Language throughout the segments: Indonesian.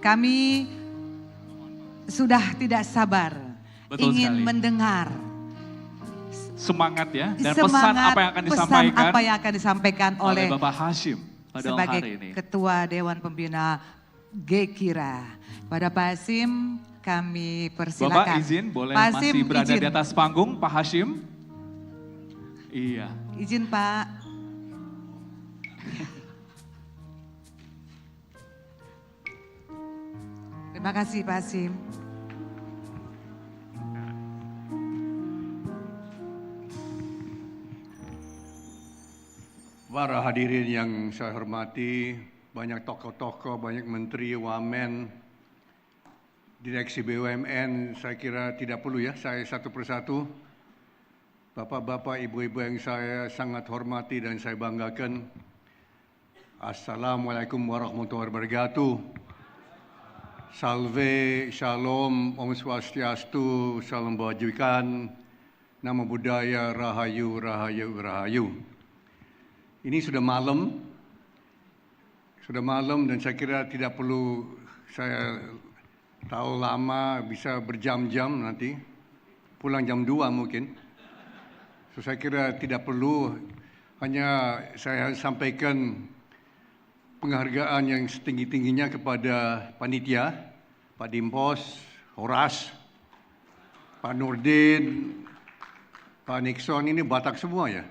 Kami sudah tidak sabar, Betul ingin sekali. mendengar Semangat ya, dan semangat, pesan apa yang akan disampaikan, apa yang akan disampaikan oleh oleh Bapak Hashim pada sebagai hari ini. Ketua Dewan Pembina Gekira. Pada Pak Hashim kami persilakan. Bapak izin boleh Pak Hashim, masih berada izin. di atas panggung, Pak Hashim? Iya. Izin Pak. Terima kasih Pak Hashim. Para hadirin yang saya hormati, banyak tokoh-tokoh, banyak menteri, wamen, direksi BUMN, saya kira tidak perlu ya, saya satu persatu. Bapak-bapak, ibu-ibu yang saya sangat hormati dan saya banggakan. Assalamualaikum warahmatullahi wabarakatuh. Salve, shalom, om swastiastu, salam kebajikan, namo buddhaya, rahayu, rahayu, rahayu. Ini sudah malam dan saya kira tidak perlu saya tahu lama, bisa berjam-jam nanti, pulang jam 2 mungkin. Saya kira tidak perlu, hanya saya sampaikan penghargaan yang setinggi-tingginya kepada panitia, Pak Dimpos, Horas, Pak Nurdin, Pak Nixon, ini Batak semua ya.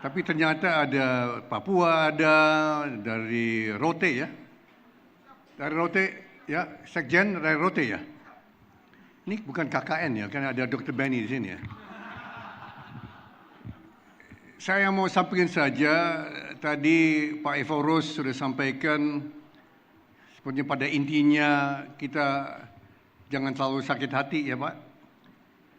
Tapi ternyata ada Papua, ada dari Rote ya. Dari Rote ya, Sekjen dari Rote ya. Ini bukan KKN ya, kan ada Dr. Benny di sini ya. Saya mau sampaikan saja, tadi Pak Evorus sudah sampaikan, sebenarnya pada intinya kita jangan terlalu sakit hati ya Pak.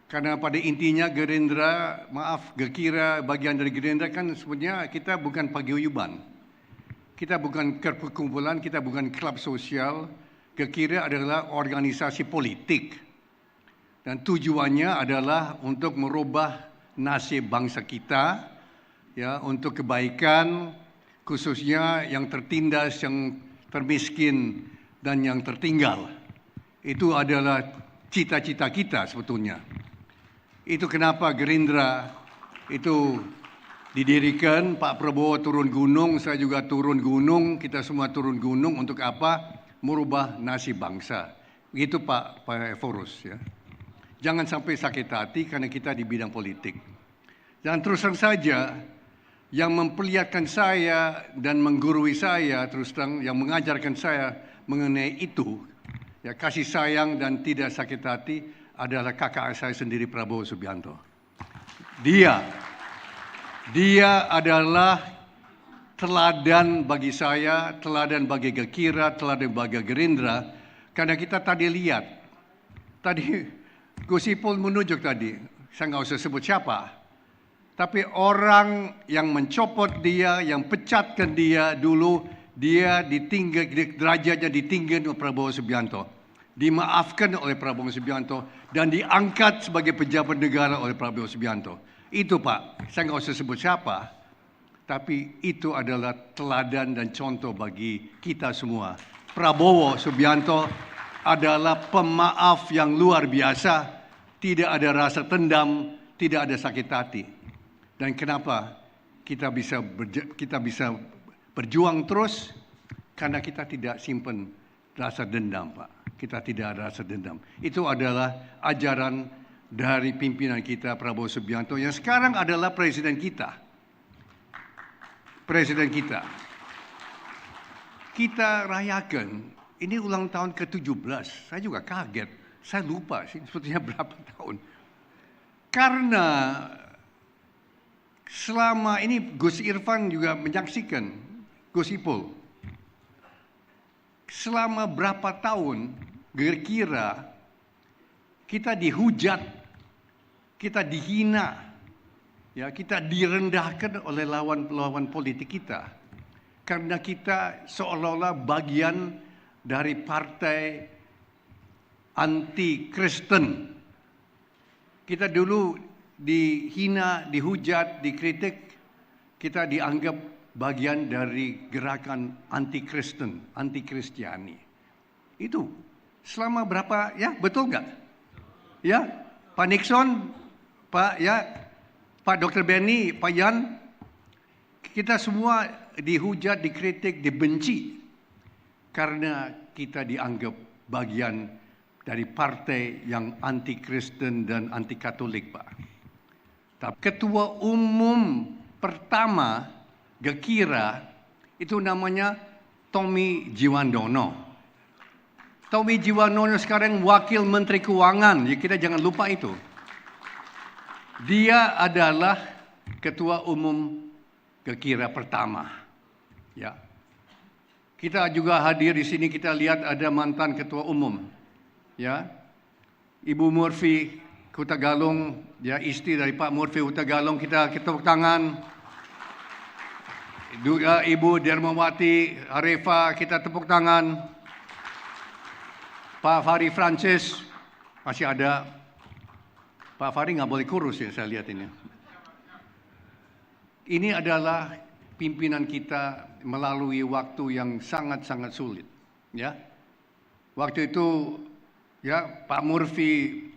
Karena pada intinya Gerindra, Gekira, bagian dari Gerindra kan sebenarnya kita bukan paguyuban. Kita bukan perkumpulan, kita bukan klub sosial. Gekira adalah organisasi politik. Dan tujuannya adalah untuk merubah nasib bangsa kita, ya, untuk kebaikan, khususnya yang tertindas, yang termiskin, dan yang tertinggal. Itu adalah cita-cita kita sebetulnya. Itu kenapa Gerindra itu didirikan, Pak Prabowo turun gunung, saya juga turun gunung, kita semua turun gunung untuk apa? Merubah nasib bangsa. Begitu Pak Evorus ya. Jangan sampai sakit hati karena kita di bidang politik. Dan terus terang saja, yang memperlihatkan saya dan menggurui saya, terus terang yang mengajarkan saya mengenai itu, ya, kasih sayang dan tidak sakit hati, adalah kakak saya sendiri, Prabowo Subianto. Dia adalah teladan bagi saya, teladan bagi Gekira, teladan bagi Gerindra, karena kita tadi lihat, tadi Gus Ipul menunjuk tadi, saya nggak usah sebut siapa, tapi orang yang mencopot dia, yang pecatkan dia dulu, dia ditinggal, derajatnya ditinggal oleh Prabowo Subianto. Dimaafkan oleh Prabowo Subianto dan diangkat sebagai pejabat negara oleh Prabowo Subianto. Itu Pak, saya nggak usah sebut siapa, tapi itu adalah teladan dan contoh bagi kita semua. Prabowo Subianto adalah pemaaf yang luar biasa, tidak ada rasa tendam, tidak ada sakit hati. Dan kenapa kita bisa berjuang terus? Karena kita tidak simpan rasa dendam Pak. Kita tidak ada rasa dendam. Itu adalah ajaran dari pimpinan kita Prabowo Subianto yang sekarang adalah presiden kita. Presiden kita. Kita rayakan, ini ulang tahun ke-17. Saya juga kaget. Saya lupa sih sebetulnya berapa tahun. Karena selama ini Gus Irfan juga menyaksikan, Gus Ipul. Selama berapa tahun Gekira kita dihujat, kita dihina, ya, kita direndahkan oleh lawan politik kita. Karena kita seolah-olah bagian dari partai anti-Kristen. Kita dulu dihina, dihujat, dikritik, kita dianggap bagian dari gerakan anti-Kristen, anti-Kristiani. Itu selama berapa ya, betul nggak? Ya, Pak Nixon, Pak Dr. Benny, Pak Yan, kita semua dihujat, dikritik, dibenci karena kita dianggap bagian dari partai yang anti-Kristen dan anti-Katolik, Pak. Tapi ketua umum pertama Gekira itu namanya Tommy Jiwandono. Tommy Jiwandono sekarang wakil Menteri Keuangan, ya kita jangan lupa itu. Dia adalah ketua umum Gekira pertama. Ya. Kita juga hadir di sini, kita lihat ada mantan ketua umum. Ya. Ibu Murphy Hutagalung, ya istri dari Pak Murphy Hutagalung, kita tepuk tangan. Ibu Dermawati Arefa, kita tepuk tangan. Pak Fahri Francis masih ada. Pak Fahri nggak boleh kurus ya, saya lihat ini. Ini adalah pimpinan kita melalui waktu yang sangat-sangat sulit. Ya, waktu itu ya Pak Murphy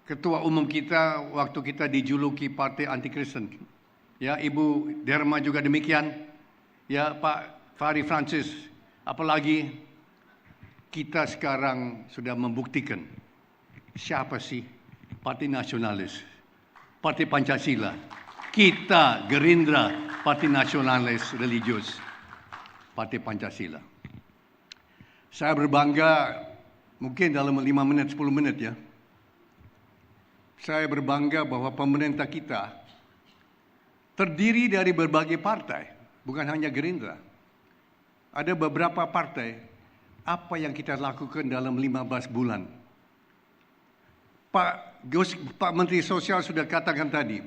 ketua umum kita waktu kita dijuluki partai anti-Kristen. Ya, Ibu Derma juga demikian. Ya, Pak Fahri Francis, apalagi kita sekarang sudah membuktikan siapa sih partai nasionalis, partai Pancasila. Kita Gerindra, partai nasionalis religius, partai Pancasila. Saya berbangga, mungkin dalam 5 menit, 10 menit ya. Saya berbangga bahwa pemerintah kita terdiri dari berbagai partai, bukan hanya Gerindra. Ada beberapa partai, apa yang kita lakukan dalam 15 bulan. Pak Menteri Sosial sudah katakan tadi,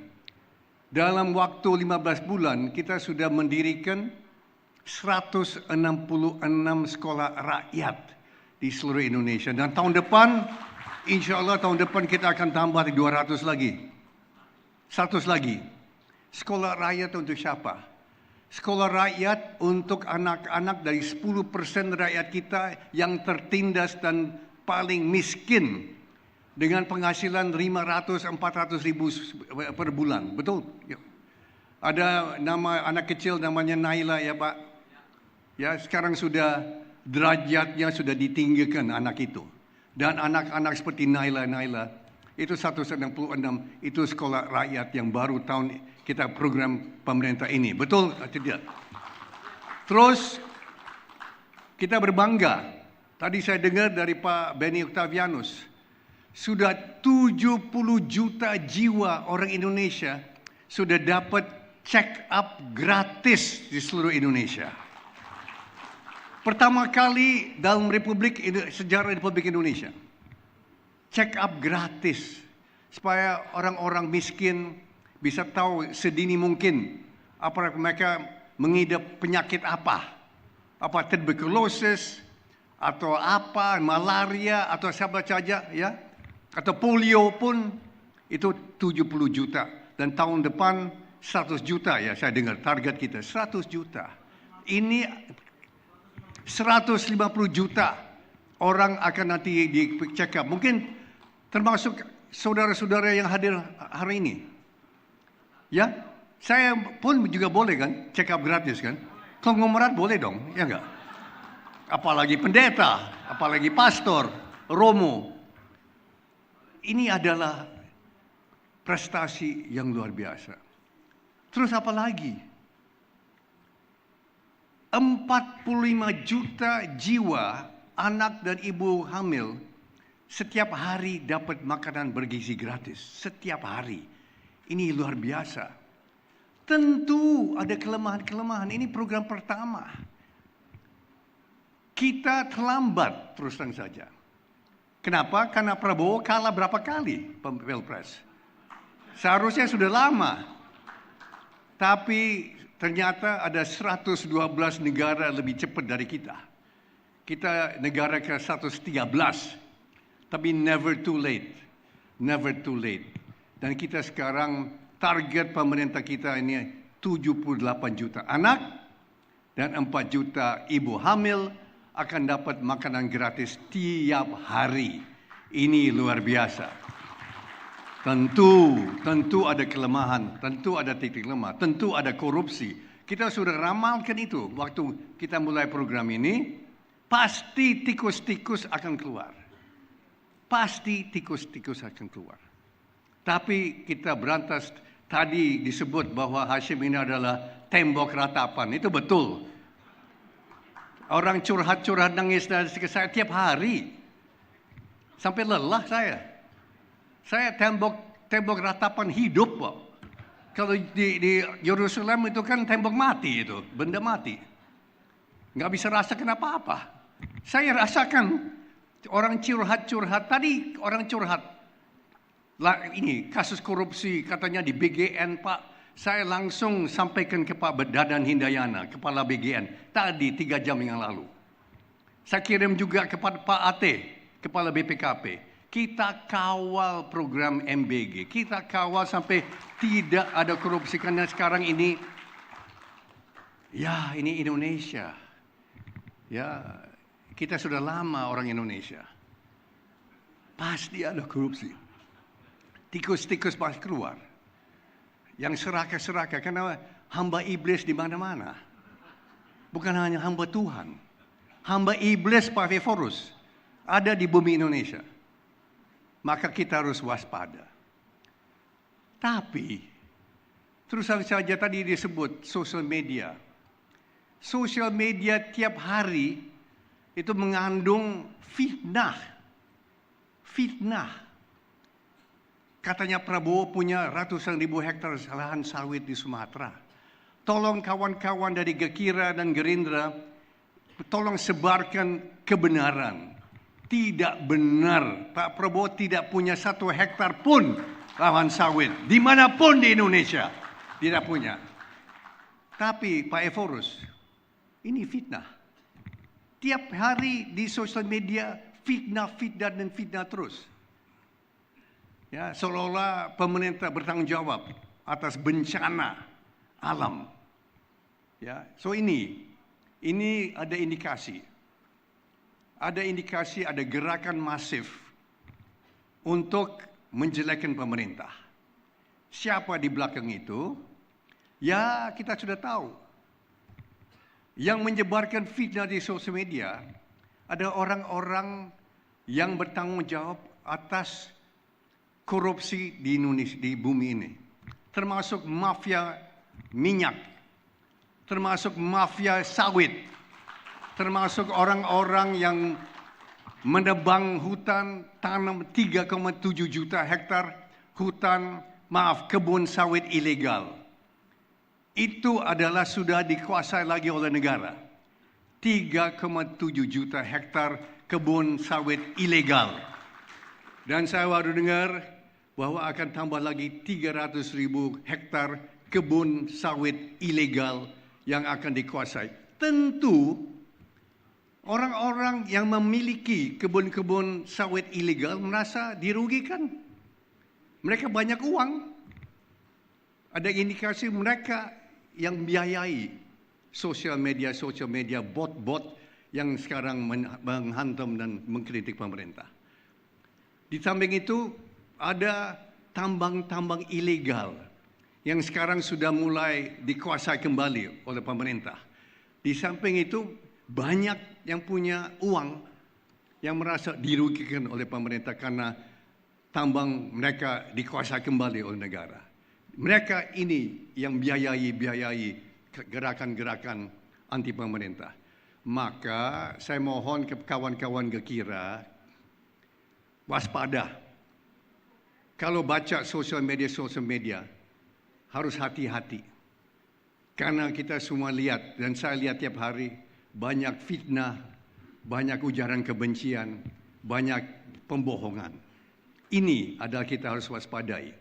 dalam waktu 15 bulan kita sudah mendirikan 166 sekolah rakyat di seluruh Indonesia. Dan tahun depan, insya Allah tahun depan kita akan tambah 200 lagi. 100 lagi. Sekolah rakyat untuk siapa? Sekolah rakyat untuk anak-anak dari 10% rakyat kita yang tertindas dan paling miskin dengan penghasilan 500-400 ribu per bulan. Betul? Ada nama anak kecil namanya Naila ya Pak. Ya, sekarang sudah derajatnya sudah ditinggikan anak itu. Dan anak-anak seperti Naila itu 166 itu sekolah rakyat yang baru tahun kita program pemerintah ini. Betul atau tidak? Terus kita berbangga. Tadi saya dengar dari Pak Benny Octavianus, sudah 70 juta jiwa orang Indonesia sudah dapat check up gratis di seluruh Indonesia. Pertama kali dalam sejarah Republik Indonesia. Check up gratis supaya orang-orang miskin bisa tahu sedini mungkin apa mereka mengidap penyakit apa tuberkulosis atau apa malaria atau siapa saja ya, atau polio pun itu 70 juta dan tahun depan 100 juta ya saya dengar target kita 100 juta. Ini 150 juta orang akan nanti di check up. Mungkin termasuk saudara-saudara yang hadir hari ini. Ya, saya pun juga boleh kan check up gratis kan? Konglomerat boleh dong, ya enggak? Apalagi pendeta, apalagi pastor, romo. Ini adalah prestasi yang luar biasa. Terus apa lagi? 45 juta jiwa anak dan ibu hamil setiap hari dapat makanan bergizi gratis. Setiap hari. Ini luar biasa. Tentu ada kelemahan-kelemahan. Ini program pertama. Kita terlambat terus terang saja. Kenapa? Karena Prabowo kalah berapa kali Pilpres. Seharusnya sudah lama. Tapi ternyata ada 112 negara lebih cepat dari kita. Kita negara ke 113. Tapi never too late. Never too late. Dan kita sekarang target pemerintah kita ini 78 juta anak dan 4 juta ibu hamil akan dapat makanan gratis tiap hari. Ini luar biasa. Tentu ada kelemahan, tentu ada titik lemah, tentu ada korupsi. Kita sudah ramalkan itu waktu kita mulai program ini. Pasti tikus-tikus akan keluar. Pasti tikus-tikus akan keluar. Tapi kita berantas, tadi disebut bahwa Hashim ini adalah tembok ratapan. Itu betul. Orang curhat-curhat nangis dari saya tiap hari. Sampai lelah saya. Saya tembok ratapan hidup kok. Kalau di Yerusalem itu kan tembok mati itu, benda mati. Nggak bisa rasakan apa-apa. Saya rasakan orang curhat-curhat. Tadi orang curhat. Ini kasus korupsi katanya di BGN Pak. Saya langsung sampaikan ke Pak Dadan Hindayana, Kepala BGN. Tadi 3 jam yang lalu. Saya kirim juga kepada Pak Ate, Kepala BPKP. Kita kawal program MBG. Kita kawal sampai tidak ada korupsi. Karena sekarang ini, ya ini Indonesia. Ya, kita sudah lama orang Indonesia. Pasti ada korupsi. Tikus-tikus pasti keluar. Yang serakah-serakah, karena hamba iblis di mana-mana. Bukan hanya hamba Tuhan. Hamba iblis Pak Ephorus ada di bumi Indonesia. Maka kita harus waspada. Tapi, terus saja tadi disebut sosial media. Sosial media tiap hari itu mengandung fitnah. Fitnah. Katanya Prabowo punya ratusan ribu hektar lahan sawit di Sumatera. Tolong kawan-kawan dari Gekira dan Gerindra, tolong sebarkan kebenaran. Tidak benar, Pak Prabowo tidak punya 1 hektar pun lahan sawit. Dimanapun di Indonesia, tidak punya. Tapi Pak Ephorus, ini fitnah. Tiap hari di sosial media, fitnah dan fitnah terus. Ya, seolah-olah pemerintah bertanggung jawab atas bencana alam. Ya, so ini ada indikasi. Ada indikasi ada gerakan masif untuk menjelekkan pemerintah. Siapa di belakang itu? Ya, kita sudah tahu. Yang menyebarkan fitnah di sosial media ada orang-orang yang bertanggung jawab atas korupsi di Indonesia, di bumi ini. Termasuk mafia minyak, termasuk mafia sawit, termasuk orang-orang yang menebang hutan, tanam 3,7 juta hektar kebun sawit ilegal. Itu adalah sudah dikuasai lagi oleh negara. 3,7 juta hektar kebun sawit ilegal. Dan saya baru dengar bahwa akan tambah lagi 300.000 hektar kebun sawit ilegal yang akan dikuasai. Tentu orang-orang yang memiliki kebun-kebun sawit ilegal merasa dirugikan. Mereka banyak uang. Ada indikasi mereka yang biayai sosial media, bot-bot yang sekarang menghantam dan mengkritik pemerintah. Di samping itu ada tambang-tambang ilegal yang sekarang sudah mulai dikuasai kembali oleh pemerintah. Di samping itu banyak yang punya uang yang merasa dirugikan oleh pemerintah karena tambang mereka dikuasai kembali oleh negara. Mereka ini yang biayai gerakan-gerakan anti pemerintah. Maka saya mohon ke kawan-kawan Gekira waspada. Kalau baca sosial media harus hati-hati. Karena kita semua lihat dan saya lihat tiap hari banyak fitnah, banyak ujaran kebencian, banyak pembohongan. Ini adalah kita harus waspadai.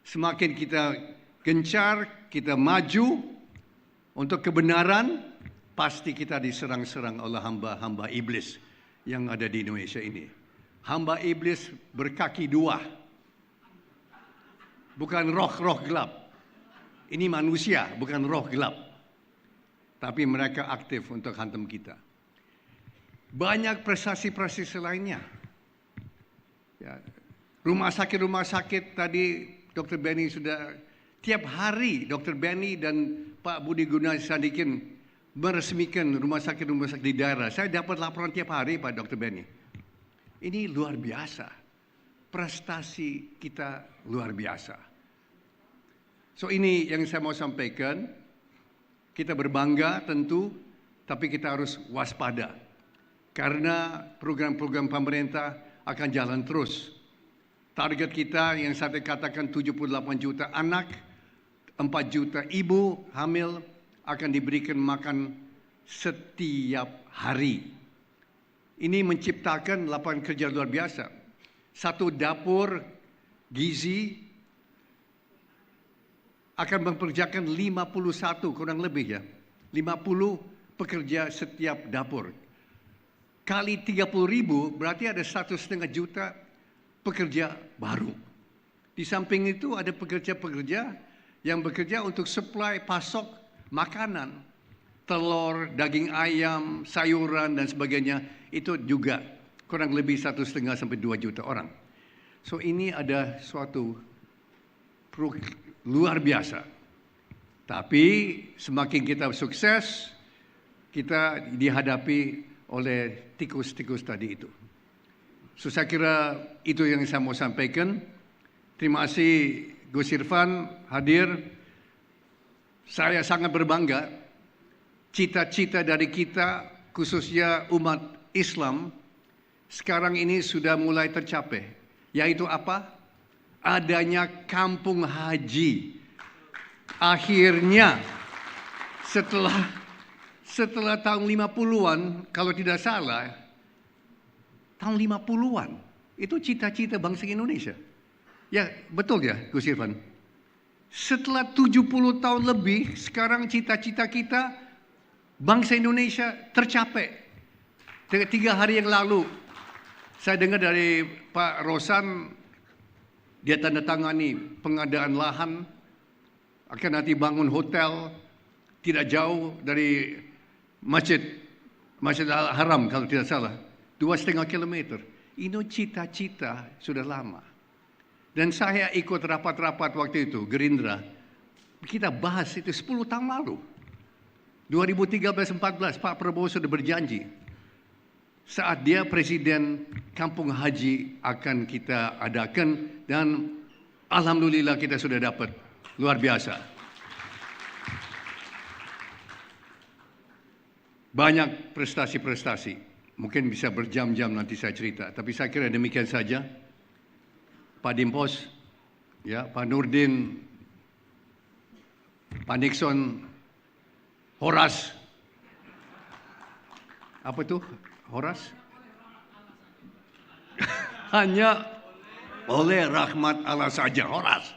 Semakin kita gencar, kita maju untuk kebenaran, pasti kita diserang-serang oleh hamba-hamba iblis yang ada di Indonesia ini. Hamba iblis berkaki 2. Bukan roh-roh gelap. Ini manusia, bukan roh gelap. Tapi mereka aktif untuk hantam kita. banyak prestasi-prestasi lainnya. Ya, rumah sakit tadi Dr. Benny sudah tiap hari Dr. Benny dan Pak Budi Gunadisadikin meresmikan rumah sakit di daerah. Saya dapat laporan tiap hari Pak Dr. Benny. Ini luar biasa. Prestasi kita luar biasa. So ini yang saya mau sampaikan. Kita berbangga tentu, tapi kita harus waspada. Karena program-program pemerintah akan jalan terus. Target kita yang saya katakan 78 juta anak, 4 juta ibu hamil akan diberikan makan setiap hari. Ini menciptakan lapangan kerja luar biasa. Satu dapur gizi akan mempekerjakan 51 kurang lebih ya. 50 pekerja setiap dapur. Kali 30.000 berarti ada 1,5 juta pekerja baru. Di samping itu ada pekerja-pekerja yang bekerja untuk supply pasok makanan, telur, daging ayam, sayuran dan sebagainya. Itu juga kurang lebih 1,5 sampai 2 juta orang. So ini ada suatu luar biasa. Tapi semakin kita sukses, kita dihadapi oleh tikus-tikus tadi itu. So, saya kira itu yang saya mau sampaikan. Terima kasih Gus Irfan hadir. Saya sangat berbangga. Cita-cita dari kita, khususnya umat Islam, sekarang ini sudah mulai tercapai. Yaitu apa? Adanya kampung haji. Akhirnya setelah tahun 50-an, kalau tidak salah, tahun 50-an, itu cita-cita bangsa Indonesia. Ya, betul ya, Gus Irfan? Setelah 70 tahun lebih, sekarang cita-cita kita, bangsa Indonesia tercapai. 3 hari yang lalu, saya dengar dari Pak Rosan, dia tanda tangani pengadaan lahan, akan nanti bangun hotel, tidak jauh dari Masjid Al-Haram kalau tidak salah. 2,5 kilometer. Ini cita-cita sudah lama. Dan saya ikut rapat-rapat waktu itu, Gerindra. Kita bahas itu 10 tahun lalu. 2013-14 Pak Prabowo sudah berjanji. Saat dia presiden, kampung haji akan kita adakan. Dan alhamdulillah kita sudah dapat. Luar biasa. Banyak prestasi-prestasi. Mungkin bisa berjam-jam nanti saya cerita. Tapi saya kira demikian saja. Pak Dimpos, ya, Pak Nurdin, Pak Nixon, Horas. Apa itu Horas? Hanya oleh rahmat Allah saja, Horas.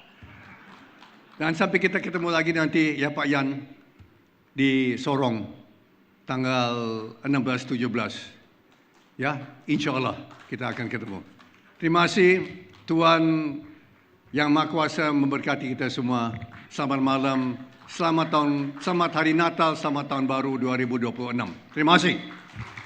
Dan sampai kita ketemu lagi nanti ya Pak Yan di Sorong tanggal 16-17. Ya, insya Allah kita akan ketemu. Terima kasih Tuhan Yang Maha Kuasa memberkati kita semua. Selamat malam, selamat hari Natal, selamat tahun baru 2026. Terima kasih.